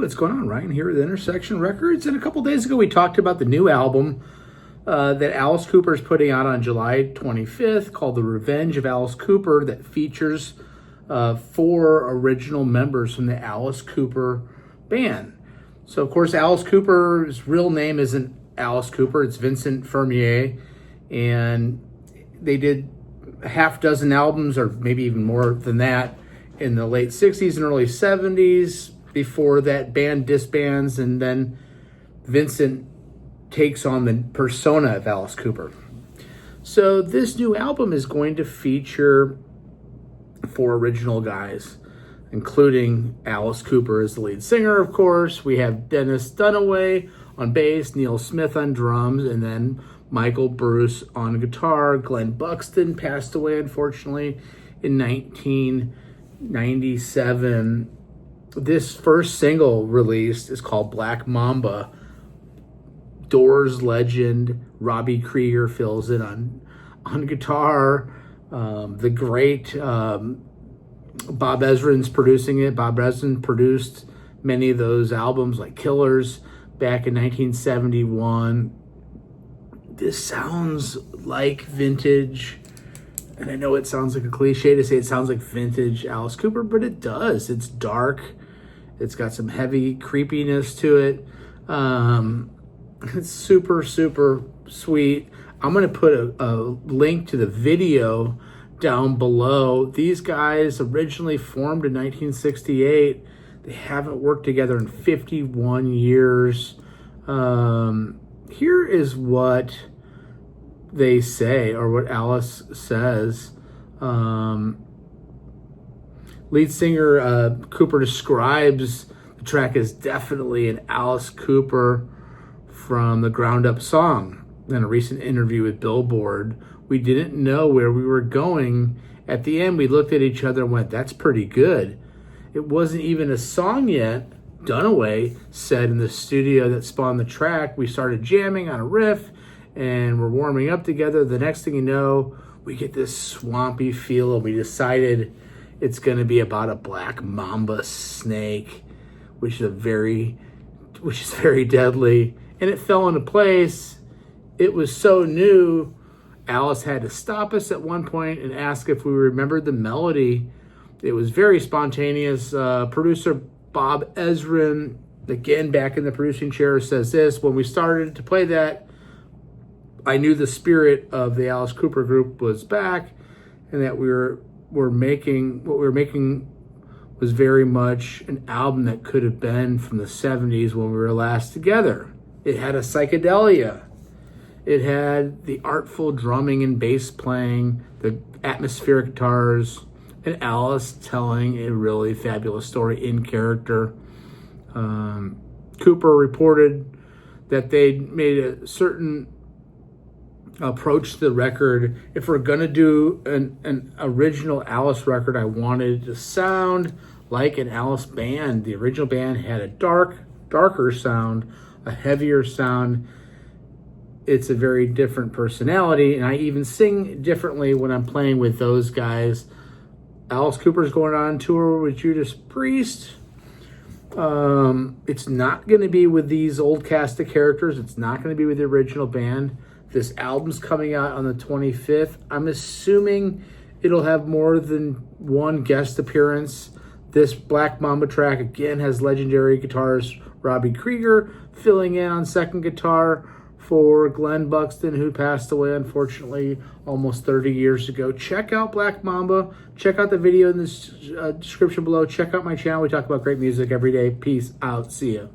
what's going on? Ryan here at the Intersection Records. And a couple days ago, we talked about the new album that Alice Cooper is putting out on July 25th called The Revenge of Alice Cooper, that features 4 original members from the Alice Cooper band. So, of course, Alice Cooper's real name isn't Alice Cooper, it's Vincent Fermier. And they did a half dozen albums, or maybe even more than that, in the late 60s and early 70s. Before that, band disbands, and then Vincent takes on the persona of Alice Cooper. So this new album is going to feature 4 original guys, including Alice Cooper as the lead singer, of course. We have Dennis Dunaway on bass, Neil Smith on drums, and then Michael Bruce on guitar. Glenn Buxton passed away, unfortunately, in 1997. This first single released is called Black Mamba. Doors legend Robbie Krieger fills in on guitar. The great Bob Ezrin's producing it. Bob Ezrin produced many of those albums like Killers back in 1971. This sounds like vintage, and I know it sounds like a cliche to say it sounds like vintage Alice Cooper, but it does. It's dark. It's got some heavy creepiness to it. It's super, super sweet. I'm going to put a link to the video down below. These guys originally formed in 1968. They haven't worked together in 51 years. Here is what they say, or what Alice says. Lead singer Cooper describes the track as definitely an Alice Cooper from the ground up song. In a recent interview with Billboard, we didn't know where we were going. At the end, we looked at each other and went, "That's pretty good." It wasn't even a song yet, Dunaway said in the studio that spawned the track. We started jamming on a riff and we're warming up together. The next thing you know, we get this swampy feel, and we decided it's going to be about a black mamba snake, which is very deadly. And it fell into place. It was so new, Alice had to stop us at one point and ask if we remembered the melody. It was very spontaneous. Producer Bob Ezrin, again back in the producing chair, says this: "When we started to play that, I knew the spirit of the Alice Cooper group was back, and that what we were making was very much an album that could have been from the 70s when we were last together. It had a psychedelia. It had the artful drumming and bass playing, the atmospheric guitars, and Alice telling a really fabulous story in character." Cooper reported that they made a certain approach to the record. If we're gonna do an original Alice record, I wanted it to sound like an Alice band. The original band had a darker sound, a heavier sound. It's a very different personality, and I even sing differently when I'm playing with those guys. Alice Cooper's going on tour with Judas Priest. It's not going to be with these old cast of characters. It's not going to be with the original band. This album's coming out on the 25th. I'm assuming it'll have more than one guest appearance. This Black Mamba track, again, has legendary guitarist Robbie Krieger filling in on second guitar for Glenn Buxton, who passed away, unfortunately, almost 30 years ago. Check out Black Mamba. Check out the video in the description below. Check out my channel. We talk about great music every day. Peace out. See ya.